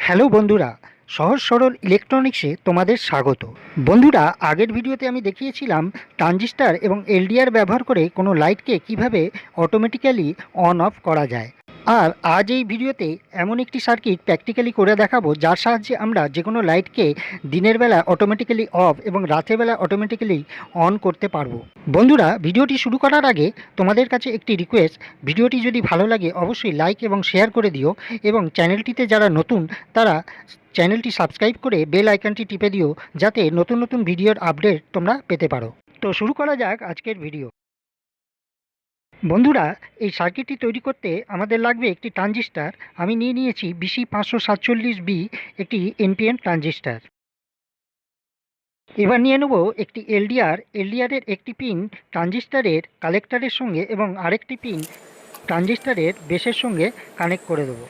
Hello বন্ধুরা, সহজ সরল ইলেকট্রনিক্সে তোমাদের স্বাগত। বন্ধুরা, আগের ভিডিওতে আমি দেখিয়েছিলাম ট্রানজিস্টর এবং এলডিআর ব্যবহার করে কোনো লাইটকে কিভাবে অটোমেটিক্যালি অন অফ করা যায়। আর আজ এই ভিডিওতে এমন একটি সার্কিট প্র্যাকটিক্যালি করে দেখাবো যার সাহায্যে আমরা যে কোনো লাইটকে দিনের বেলা অটোমেটিক্যালি অফ এবং রাতের বেলা অটোমেটিক্যালি অন করতে পারবো। বন্ধুরা, ভিডিওটি শুরু করার আগে তোমাদের কাছে একটি রিকোয়েস্ট, ভিডিওটি যদি ভালো লাগে অবশ্যই লাইক এবং শেয়ার করে দিও এবং চ্যানেলটিতে যারা নতুন তারা চ্যানেলটি সাবস্ক্রাইব করে বেল আইকনটি টিপে দিও যাতে নতুন নতুন ভিডিওর আপডেট তোমরা পেতে পারো। তো শুরু করা যাক আজকের ভিডিও। বন্ধুরা, এই সার্কিটটি তৈরি করতে আমাদের লাগবে একটি ট্রানজিস্টর। আমি নিয়ে নিয়েছি BC547B একটি এনপিএন ট্রানজিস্টর। এবার নিয়ে নেব একটি এলডিআরের একটি পিন ট্রানজিস্টরের কালেক্টরের সঙ্গে এবং আরেকটি পিন ট্রানজিস্টরের বেসের সঙ্গে কানেক্ট করে দেবো।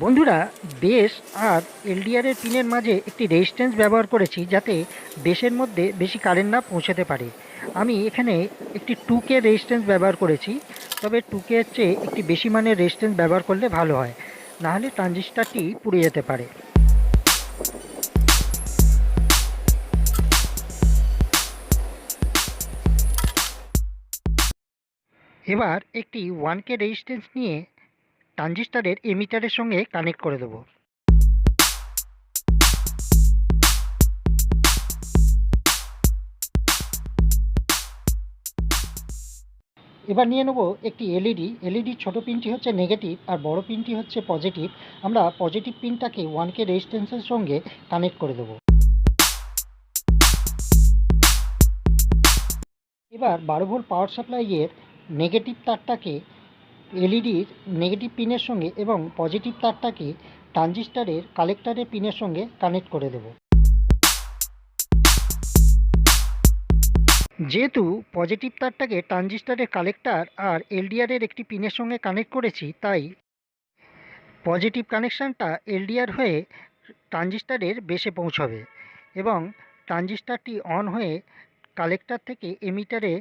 বন্ধুরা, বেস আর এলডিআরের পিনের মাঝে একটি রেজিস্ট্যান্স ব্যবহার করেছি যাতে বেসের মধ্যে বেশি কারেন্ট না পৌঁছাতে পারে। আমি এখানে একটি 2K রেজিস্ট্যান্স ব্যবহার করেছি, তবে 2K এর চেয়ে একটি বেশি মানের রেজিস্ট্যান্স ব্যবহার করলে ভালো হয়, নাহলে ট্রানজিস্টরটি পুড়ে যেতে পারে। এবার একটি 1K রেজিস্ট্যান্স নিয়ে ট্রানজিস্টরের এমিটারের সঙ্গে কানেক্ট করে দেবো। এবার নিয়ে নেব একটি এলইডির ছোটো পিনটি হচ্ছে নেগেটিভ আর বড় পিনটি হচ্ছে পজিটিভ। আমরা পজিটিভ পিনটাকে 1K রেজিস্ট্যান্সের সঙ্গে কানেক্ট করে দেবো। এবার 12 ভোল্ট পাওয়ার সাপ্লাইয়ের নেগেটিভ তারটাকে এলইডির নেগেটিভ পিনের সঙ্গে এবং পজিটিভ তারটাকে ট্রানজিস্টরের কালেক্টরের পিনের সঙ্গে কানেক্ট করে দেব। যেহেতু পজিটিভ তারটাকে ট্রানজিস্টরের কালেক্টর আর এলডিআরের একটি পিনের সঙ্গে কানেক্ট করেছি, তাই পজিটিভ কানেকশানটা এলডিআর হয়ে ট্রানজিস্টরের বেসে পৌঁছবে এবং ট্রানজিস্টরটি অন হয়ে কালেক্টর থেকে এমিটারে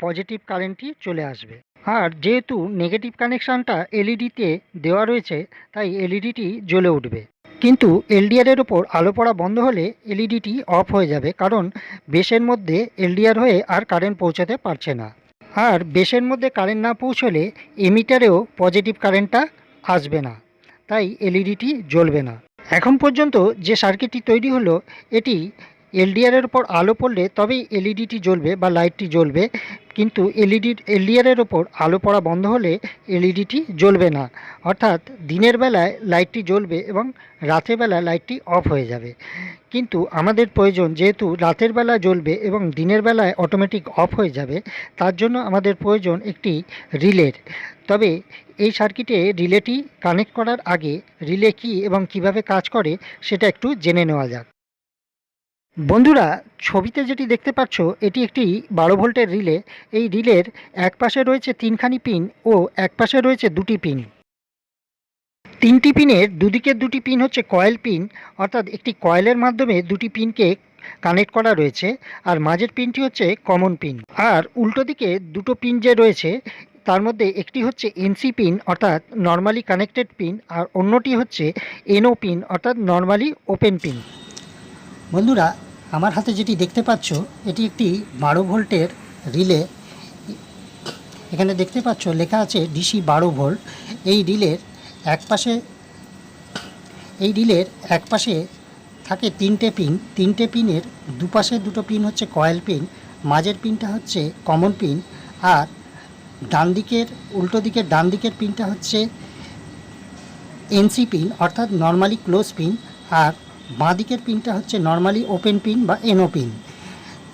পজিটিভ কারেন্টটি চলে আসবে। আর যেহেতু নেগেটিভ কানেকশানটা এলইডিতে দেওয়া রয়েছে তাই এলইডিটি জ্বলে উঠবে, কিন্তু এলডিআরের ওপর আলো পড়া বন্ধ হলে এলইডিটি অফ হয়ে যাবে, কারণ বেসের মধ্যে এলডিআর হয়ে আর কারেন্ট পৌঁছাতে পারছে না। আর বেসের মধ্যে কারেন্ট না পৌঁছলে এমিটারেও পজিটিভ কারেন্টটা আসবে না, তাই এলইডিটি জ্বলবে না। এখন পর্যন্ত যে সার্কিটটি তৈরি হলো, এটি এলডিআরের ওপর আলো পড়লে তবেই এলইডিটি জ্বলবে বা লাইটটি জ্বলবে, কিন্তু এলডিআরের ওপর আলো পড়া বন্ধ হলে এলইডিটি জ্বলবে না। অর্থাৎ দিনের বেলায় লাইটটি জ্বলবে এবং রাতের বেলা লাইটটি অফ হয়ে যাবে। কিন্তু আমাদের প্রয়োজন, যেহেতু রাতের বেলা জ্বলবে এবং দিনের বেলায় অটোমেটিক অফ হয়ে যাবে, তার জন্য আমাদের প্রয়োজন একটি রিলের। তবে এই সার্কিটে রিলেটি কানেক্ট করার আগে রিলে কী এবং কিভাবে কাজ করে সেটা একটু জেনে নেওয়া যাক। বন্ধুরা, ছবিতে যেটি দেখতে পাচ্ছ এটি একটি 12 ভোল্টের রিলে। এই রিলের এক পাশে রয়েছে 3খানি পিন ও এক পাশে রয়েছে 2টি পিন। 3টি পিনের দুদিকের 2টি পিন হচ্ছে কয়েল পিন, অর্থাৎ একটি কয়েলের মাধ্যমে 2টি পিনকে কানেক্ট করা রয়েছে, আর মাঝের পিনটি হচ্ছে কমন পিন। আর উল্টো দিকে 2টো পিন যে রয়েছে তার মধ্যে একটি হচ্ছে এনসি পিন অর্থাৎ নর্মালি কানেক্টেড পিন, আর অন্যটি হচ্ছে এনও পিন অর্থাৎ নর্মালি ওপেন পিন। বন্ধুরা, আমার হাতে যেটি দেখতে পাচ্ছ এটি একটি 12 ভোল্টের রিলে। এখানে দেখতে পাচ্ছ লেখা আছে ডিসি 12 ভোল্ট। এই রিলের এক পাশে থাকে 3টে পিন। 3টে পিনের দুপাশে 2টো পিন হচ্ছে কয়েল পিন, মাঝের পিনটা হচ্ছে কমন পিন, আর উল্টো দিকের ডান দিকের পিনটা হচ্ছে এনসি পিন অর্থাৎ নর্মালি ক্লোজ পিন, আর বাঁ দিকের পিনটা হচ্ছে নর্মালি ওপেন পিন বা এনও পিন।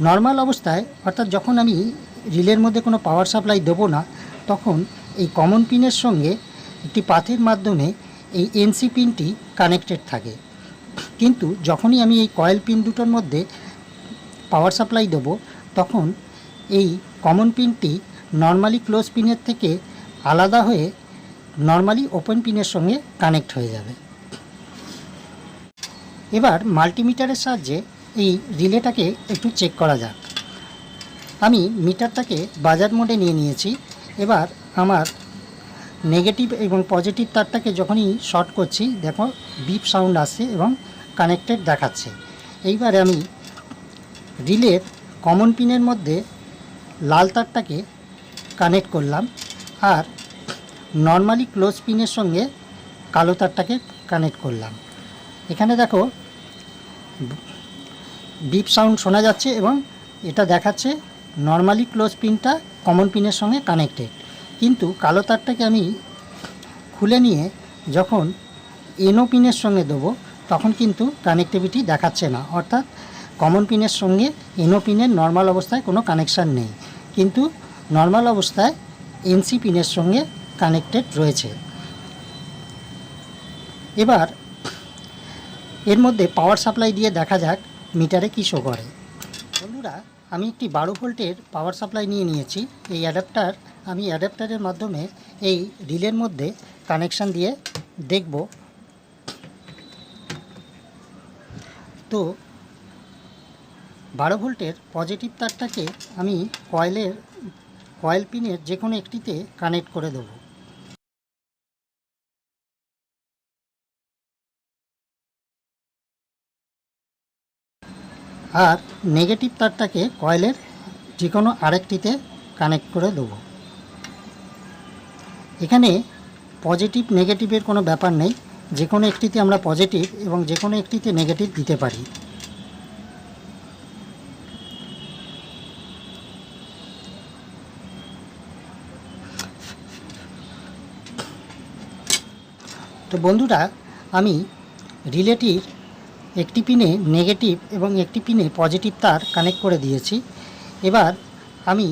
নর্মাল অবস্থায় অর্থাৎ যখন আমি রিলের মধ্যে কোনো পাওয়ার সাপ্লাই দেবো না, তখন এই কমন পিনের সঙ্গে একটি পাথের মাধ্যমে এই এনসি পিনটি কানেক্টেড থাকে। কিন্তু যখনই আমি এই কয়েল পিন দুটোর মধ্যে পাওয়ার সাপ্লাই দেবো, তখন এই কমন পিনটি নর্মালি ক্লোজ পিনের থেকে আলাদা হয়ে নর্মালি ওপেন পিনের সঙ্গে কানেক্ট হয়ে যাবে। এবার মাল্টিমিটারের সাহায্যে এই রিলেটাকে একটু চেক করা যাক। আমি মিটারটাকে বাজার মোডে নিয়ে নিয়েছি। এবার আমার নেগেটিভ এবং পজিটিভ তারটাকে যখনই শর্ট করছি দেখো বিপ সাউন্ড আসছে এবং কানেক্টেড দেখাচ্ছে। এইবারে আমি রিলের কমন পিনের মধ্যে লাল তারটাকে কানেক্ট করলাম আর নর্মালি ক্লোজ পিনের সঙ্গে কালো তারটাকে কানেক্ট করলাম। এখানে দেখো বিপ সাউন্ড শোনা যাচ্ছে এবং এটা দেখাচ্ছে নর্মালি ক্লোজ পিনটা কমন পিনের সঙ্গে কানেক্টেড, কিন্তু কালো তারটাকে আমি খুলে নিয়ে যখন এনও পিনের সঙ্গে দেবো তখন কিন্তু কানেক্টিভিটি দেখাচ্ছে না, অর্থাৎ কমন পিনের সঙ্গে এনও পিনের নর্মাল অবস্থায় কোনো কানেকশান নেই, কিন্তু নর্মাল অবস্থায় এনসি পিনের সঙ্গে কানেক্টেড রয়েছে। এবার এর মধ্যে পাওয়ার সাপ্লাই দিয়ে দেখা যাক মিটারে কী শো করে। বন্ধুরা, আমি একটি 12 ভোল্টের পাওয়ার সাপ্লাই নিয়ে নিয়েছি। এই আমি অ্যাডাপ্টারের মাধ্যমে এই রিলের মধ্যে কানেকশান দিয়ে দেখব। তো 12 ভোল্টের পজিটিভ তারটাকে আমি কয়েল পিনের যে কোনো একটিতে কানেক্ট করে দেবো। আর নেগেটিভ তারটাকে কয়েলের যে কোনো আরেকটিতে কানেক্ট করে দেবো। এখানে পজিটিভ নেগেটিভের কোনো ব্যাপার নেই, যে কোনো একটিতে আমরা পজিটিভ এবং যে কোনো একটিতে নেগেটিভ দিতে পারি। তো বন্ধুরা, আমি রিলেটির একটি পিনে নেগেটিভ এবং একটি পিনে পজিটিভ তার কানেক্ট করে দিয়েছি। এবার আমি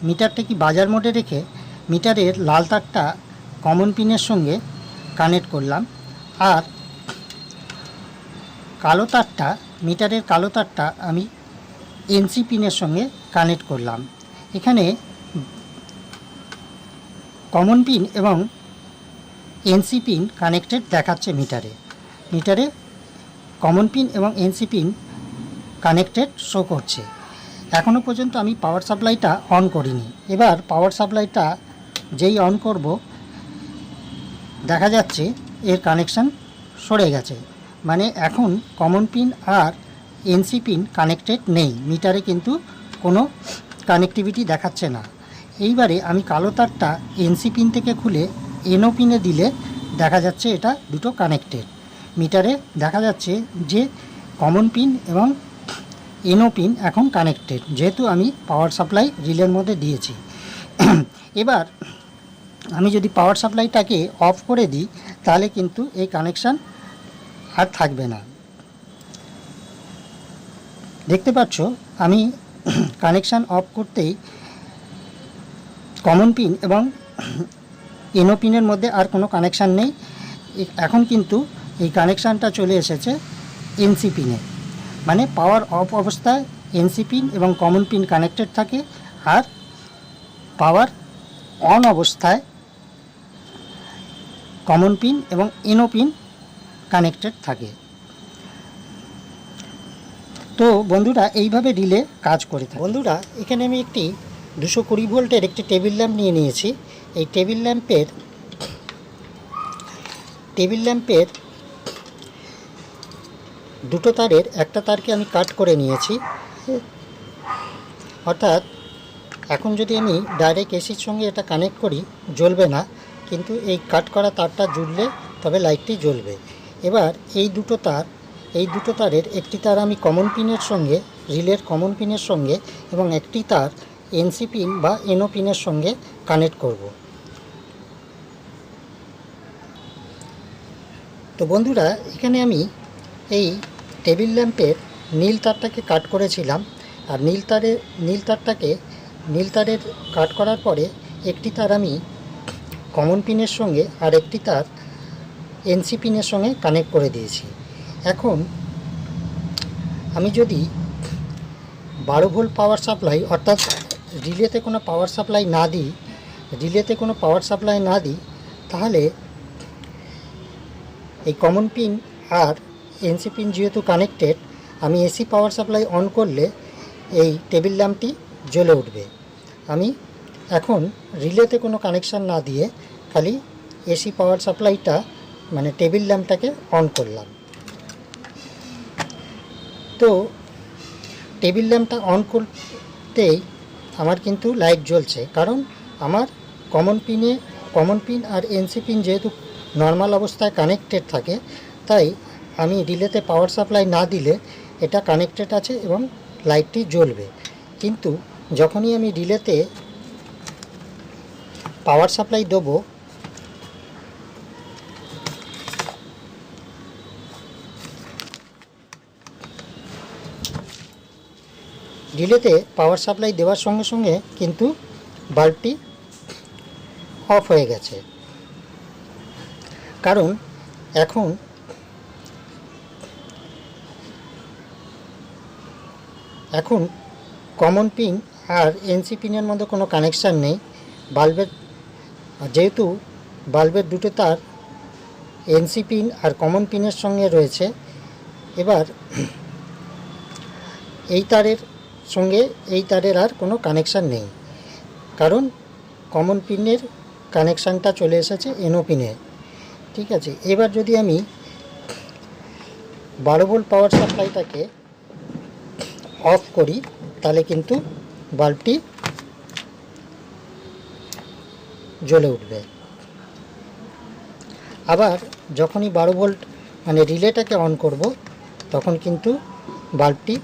মিটারটা কি বাজার মোডে রেখে মিটারের লাল তারটা কমন পিনের সঙ্গে কানেক্ট করলাম আর মিটারের কালো তারটা আমি এনসি পিনের সঙ্গে কানেক্ট করলাম। এখানে কমন পিন এবং এনসি পিন কানেক্টেড দেখাচ্ছে মিটারে কমন পিন এবং এনসি পিন কানেক্টেড শো করছে। এখনও পর্যন্ত আমি পাওয়ার সাপ্লাইটা অন করিনি। এবার পাওয়ার সাপ্লাইটা যেই অন করব দেখা যাচ্ছে এর কানেকশান সরে গেছে, মানে এখন কমন পিন আর এনসি পিন কানেক্টেড নেই, মিটারে কিন্তু কোনো কানেক্টিভিটি দেখাচ্ছে না। এইবারে আমি কালো তারটা এনসি পিন থেকে খুলে এনও পিনে দিলে দেখা যাচ্ছে এটা দুটো কানেক্টেড। মিটারে দেখা যাচ্ছে যে কমন পিন এবং এনও পিন এখন কানেক্টেড, যেহেতু আমি পাওয়ার সাপ্লাই রিলের মধ্যে দিয়েছি। এবার আমি যদি পাওয়ার সাপ্লাইটাকে অফ করে দিই তাহলে কিন্তু এই কানেকশান আর থাকবে না। দেখতে পাচ্ছ আমি কানেকশান অফ করতেই কমন পিন এবং এনও পিনের মধ্যে আর কোনো কানেকশান নেই। এখন কিন্তু এই কানেকশানটা চলে এসেছে এনসি পিনে, মানে পাওয়ার অফ অবস্থায় এনসি পিন এবং কমন পিন কানেক্টেড থাকে আর পাওয়ার অন অবস্থায় কমন পিন এবং এনও পিন কানেক্টেড থাকে। তো বন্ধুরা, এইভাবে রিলে কাজ করে থাকে। বন্ধুরা, এখানে আমি একটি 220 ভোল্টের একটি টেবিল ল্যাম্প নিয়ে নিয়েছি। এই টেবিল ল্যাম্পের দুটো তারের একটা তারকে আমি কাট করে নিয়েছি, অর্থাৎ এখন যদি আমি ডাইরেক্ট এসির সঙ্গে এটা কানেক্ট করি জ্বলবে না, কিন্তু এই কাট করা তারটা জুড়লে তবে লাইটটি জ্বলবে। এবার এই দুটো তারের একটি তার আমি কমন পিনের সঙ্গে, রিলের কমন পিনের সঙ্গে, এবং একটি তার এনসি পিন বা এনও পিনের সঙ্গে কানেক্ট করব। তো বন্ধুরা, এখানে আমি এই টেবিল ল্যাম্পের নীল তারটাকে কাট করেছিলাম, আর নীল তারের কাট করার পরে একটি তার আমি কমন পিনের সঙ্গে আর একটি তার এনসি পিনের সঙ্গে কানেক্ট করে দিয়েছি। এখন আমি যদি 12 ভোল্ট পাওয়ার সাপ্লাই, অর্থাৎ রিলেতে কোনো পাওয়ার সাপ্লাই না দিই তাহলে এই কমন পিন আর এনসি পিন যেহেতু কানেক্টেড, আমি এসি পাওয়ার সাপ্লাই অন করলে এই টেবিল ল্যাম্পটি জ্বলে উঠবে। আমি এখন রিলেতে কোনো কানেকশান না দিয়ে খালি এসি পাওয়ার সাপ্লাইটা মানে টেবিল ল্যাম্পটাকে অন করলাম। তো টেবিল ল্যাম্পটা অন করতেই আমার কিন্তু লাইট জ্বলছে, কারণ আমার কমন পিন আর এনসি পিন যেহেতু নর্মাল অবস্থায় কানেক্টেড থাকে, তাই আমি রিলেতে পাওয়ার সাপ্লাই না দিলে এটা কানেক্টেড আছে এবং লাইটটি জ্বলবে। কিন্তু যখনই আমি রিলেতে পাওয়ার সাপ্লাই দেবো, রিলেতে পাওয়ার সাপ্লাই দেওয়ার সঙ্গে সঙ্গে কিন্তু বাল্বটি অফ হয়ে গেছে। কারণ এখন কমন পিন আর এনসি পিনের মধ্যে কোনো কানেকশান নেই। যেহেতু বাল্বের দুটো তার এনসি পিন আর কমন পিনের সঙ্গে রয়েছে, এবার এই তারের সঙ্গে এই তারের আর কোনো কানেকশান নেই, কারণ কমন পিনের কানেকশানটা চলে এসেছে এনও পিনে। ঠিক আছে, এবার যদি আমি 12 ভোল্ট পাওয়ার সাপ্লাইটাকে অফ করি, তাহলে কিন্তু বাল্বটি জ্বলে উঠবে। আবার যখনই 12 ভোল্ট মানে রিলেটাকে অন করব, তখন কিন্তু বাল্বটি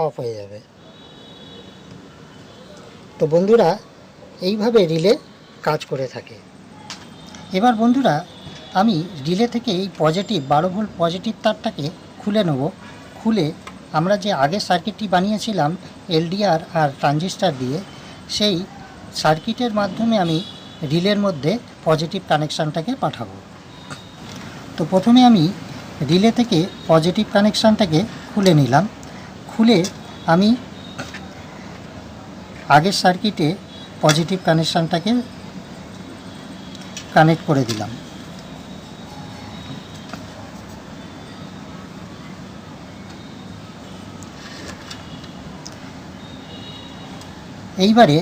অফ হয়ে যাবে। তো বন্ধুরা, এইভাবে রিলে কাজ করে থাকে। এবার বন্ধুরা, আমি রিলে থেকে এই 12 ভোল্ট পজিটিভ তারটাকে খুলে নেব। খুলে আমরা যে আগের সার্কিটটি বানিয়েছিলাম এলডিআর আর ট্রানজিস্টার দিয়ে, সেই সার্কিটের মাধ্যমে আমি রিলের মধ্যে পজিটিভ কানেকশানটাকে পাঠাবো। তো প্রথমে আমি রিলে থেকে পজিটিভ কানেকশানটাকে খুলে নিলাম। খুলে আমি আগের সার্কিটে পজিটিভ কানেকশানটাকে কানেক্ট করে দিলাম। এইবারে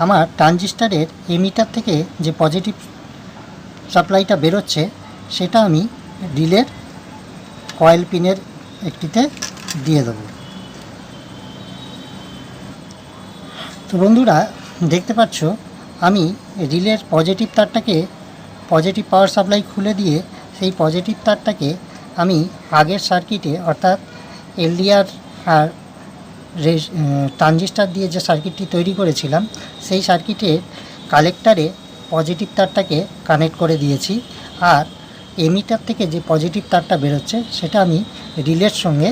আমার ট্রানজিস্টারের এমিটার থেকে যে পজিটিভ সাপ্লাইটা বেরোচ্ছে, সেটা আমি রিলের কয়েল পিনের একটিতে দিয়ে দেবো। তো বন্ধুরা, দেখতে পাচ্ছ আমি রিলের পজিটিভ তারটাকে পজিটিভ পাওয়ার সাপ্লাই খুলে দিয়ে সেই পজিটিভ তারটাকে আমি আগের সার্কিটে অর্থাৎ এলডিআর আর ট্রানজিস্টার দিয়ে যে সার্কিটটি তৈরি করেছিলাম, সেই সার্কিটের কালেক্টারে পজিটিভ তারটাকে কানেক্ট করে দিয়েছি। আর এমিটার থেকে যে পজিটিভ তারটা বেরোচ্ছে, সেটা আমি রিলের সঙ্গে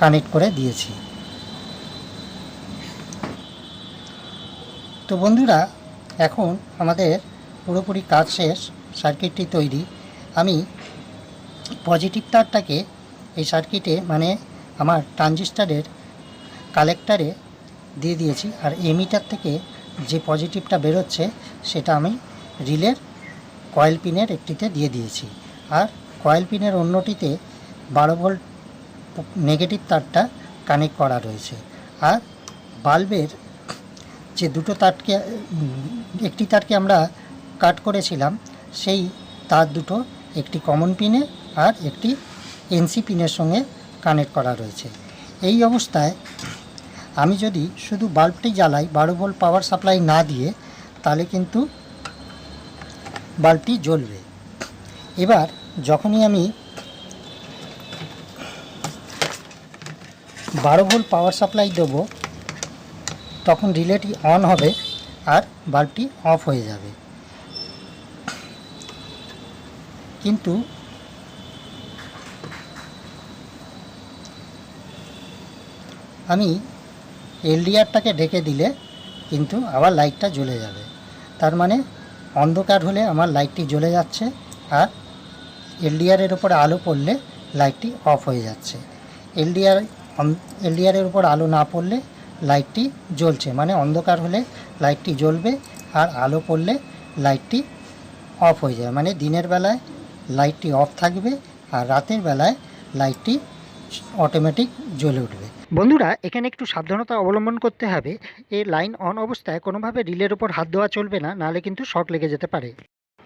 কানেক্ট করে দিয়েছি। তো বন্ধুরা, এখন আমাদের পুরোপুরি কাজ শেষ, সার্কিটটি তৈরি। আমি পজিটিভ তারটাকে এই সার্কিটে মানে আমার ট্রানজিস্টারের কালেক্টারে দিয়ে দিয়েছি, আর এমিটার থেকে যে পজিটিভটা বেরোচ্ছে সেটা আমি রিলের কয়েল পিনের একটিতে দিয়ে দিয়েছি। আর কয়েল পিনের অন্যটিতে 12 ভোল্ট নেগেটিভ তারটা কানেক্ট করা রয়েছে। আর বাল্বের যে দুটো তারকে একটি তারকে আমরা কাট করেছিলাম, সেই তার দুটো একটি কমন পিনে আর একটি এনসি পিনের সঙ্গে কানেক্ট করা রয়েছে। এই অবস্থায় আমি যদি শুধু বাল্বটি জ্বালাই 12 ভোল্ট পাওয়ার সাপ্লাই না দিয়ে, তাহলে কিন্তু বাল্বটি জ্বলবে। এবার যখনই আমি 12 ভোল্ট পাওয়ার সাপ্লাই দেবো, তখন রিলেটি অন হবে আর বাল্বটি অফ হয়ে যাবে। কিন্তু আমি এলডিআরটাকে ঢেকে দিলে কিন্তু আবার লাইটটা জ্বলে যাবে। তার মানে অন্ধকার হলে আমার লাইটটি জ্বলে যাচ্ছে, আর এলডিআরের উপরে আলো পড়লে লাইটটি অফ হয়ে যাচ্ছে। এলডিআরের উপর আলো না পড়লে লাইটটি জ্বলছে, মানে অন্ধকার হলে লাইটটি জ্বলবে, আর আলো পড়লে লাইটটি অফ হয়ে যাবে। মানে দিনের বেলায় লাইটটি অফ থাকবে আর রাতের বেলায় লাইটটি অটোমেটিক জ্বলে উঠবে। বন্ধুরা, এখানে একটু সাবধানতা অবলম্বন করতে হবে। এই লাইন অন অবস্থায় কোনোভাবে রিলের ওপর হাত দেওয়া চলবে না, নাহলে কিন্তু শক লেগে যেতে পারে।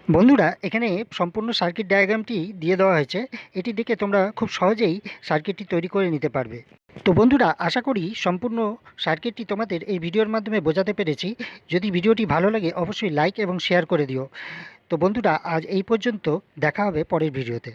বন্ধুরা, এখানে সম্পূর্ণ সার্কিট ডায়াগ্রামটি দিয়ে দেওয়া হয়েছে। এটি দেখে তোমরা খুব সহজেই সার্কিটটি তৈরি করে নিতে পারবে। তো বন্ধুরা, আশা করি সম্পূর্ণ সার্কিটটি তোমাদের এই ভিডিওর মাধ্যমে বোঝাতে পেরেছি। যদি ভিডিওটি ভালো লাগে অবশ্যই লাইক এবং শেয়ার করে দিও। তো বন্ধুরা, আজ এই পর্যন্ত, দেখা হবে পরের ভিডিওতে।